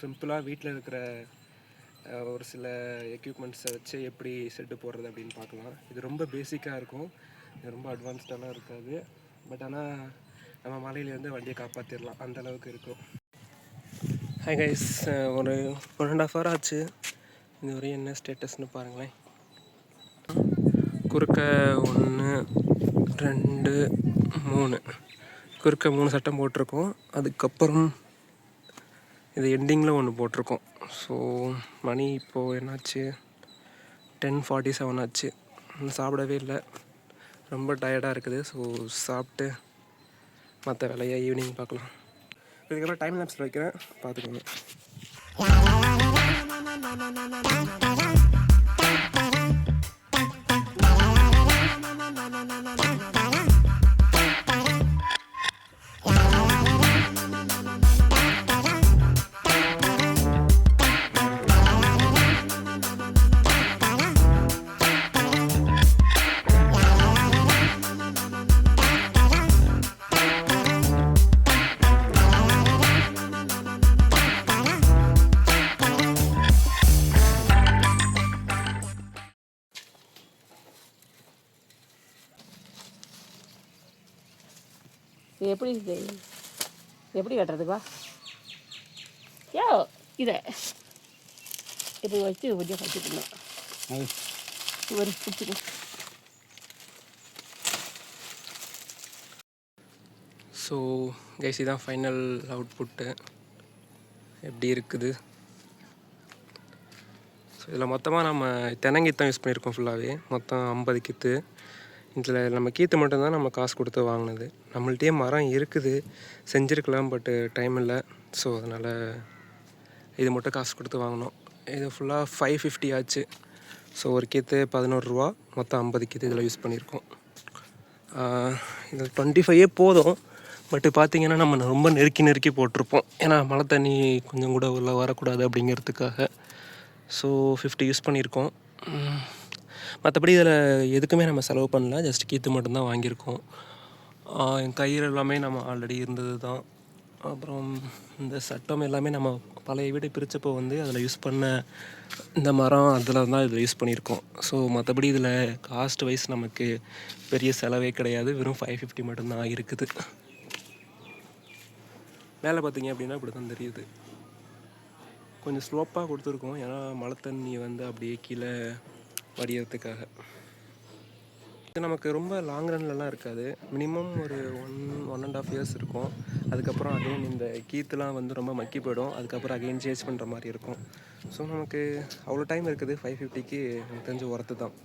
சிம்பிளாக வீட்டில் இருக்கிற ஒரு சில எக்யூப்மெண்ட்ஸை வச்சு எப்படி செட்டு போடுறது அப்படின்னு பார்க்கலாம். இது ரொம்ப பேசிக்காக இருக்கும், இது ரொம்ப அட்வான்ஸ்டாலாம் இருக்காது. பட் ஆனால் நம்ம மலையிலேருந்து வண்டியை காப்பாற்றிடலாம், அந்தளவுக்கு இருக்கும். ஹாய் கைஸ், ஒரு 1.5 hour ஆச்சு. இது வரையும் என்ன ஸ்டேட்டஸ்னு பாருங்களேன். குறுக்க 1 2 3 குறுக்க 3 சட்டம் போட்டிருக்கோம். அதுக்கப்புறம் இது எண்டிங்கில் ஒன்று போட்டிருக்கோம். ஸோ மணி இப்போது என்னாச்சு, 10:47 ஆச்சு. சாப்பிடவே இல்லை, ரொம்ப டயர்டாக இருக்குது. ஸோ சாப்பிட்டு மற்ற வேலையை ஈவினிங் பார்க்கலாம். இதுக்கப்புறம் டைம் லேப்ஸில் வைக்கிறேன், பார்த்துக்கோங்க. எப்படி கட்டுறதுப்பா? யோ இதை இப்படி வச்சு கொஞ்சம் கட்டிக்கணும். ஒரு பிடிச்சிக்கோ. ஸோ கைஸ், இதுதான் ஃபைனல் அவுட்புட்டு. எப்படி இருக்குது? ஸோ இதில் மொத்தமாக நம்ம தென்னங்கீத்து யூஸ் பண்ணியிருக்கோம். ஃபுல்லாகவே மொத்தம் 50 கீத்து. இதில் நம்ம கீத்து மட்டும்தான் நம்ம காசு கொடுத்து வாங்கினது. நம்மள்ட்டே மரம் இருக்குது, செஞ்சுருக்கலாம், பட்டு டைம் இல்லை. ஸோ அதனால் இது மட்டும் காசு கொடுத்து வாங்கினோம். இது ஃபுல்லாக 550 ஆச்சு. ஸோ ஒரு கீத்து 11 ரூபா, மொத்தம் 50 கீத்து இதில் யூஸ் பண்ணியிருக்கோம். இதில் 25 போதும். பட்டு பார்த்திங்கன்னா நம்ம ரொம்ப நெருக்கி போட்டிருப்போம், ஏன்னா மழை தண்ணி கொஞ்சம் கூட உள்ள வரக்கூடாது அப்படிங்கிறதுக்காக. ஸோ 50 யூஸ் பண்ணியிருக்கோம். மற்றபடி இதில் எதுக்குமே நம்ம செலவு பண்ணல, ஜஸ்ட் கீத்து மட்டும்தான் வாங்கியிருக்கோம். என் கயிறு எல்லாமே நம்ம ஆல்ரெடி இருந்தது தான். அப்புறம் இந்த சட்டம் எல்லாமே நம்ம பழைய வீடை பிரித்தப்போ அதில் யூஸ் பண்ண இந்த மரம் அதில் தான் இதில் யூஸ் பண்ணியிருக்கோம். ஸோ மற்றபடி இதில் காஸ்ட் வைஸ் நமக்கு பெரிய செலவே கிடையாது, வெறும் 550 மட்டும்தான் இருக்குது. மேலே பார்த்திங்க அப்படின்னா இப்படி தான் தெரியுது. கொஞ்சம் ஸ்லோப்பாக கொடுத்துருக்கோம், ஏன்னா மழை தண்ணி அப்படியே கீழே வடிகிறதுக்காக. இது நமக்கு ரொம்ப லாங் ரன்லலாம் இருக்காது, மினிமம் ஒரு 1.5 years இருக்கும். அதுக்கப்புறம் அகைன் இந்த கீத்துலாம் ரொம்ப மக்கி போயிடும். அதுக்கப்புறம் அகைன் சேஞ்ச் பண்ணுற மாதிரி இருக்கும். ஸோ நமக்கு அவ்வளோ டைம் இருக்குது. 550க்கு எனக்கு தெரிஞ்ச ஒர்த்து தான்.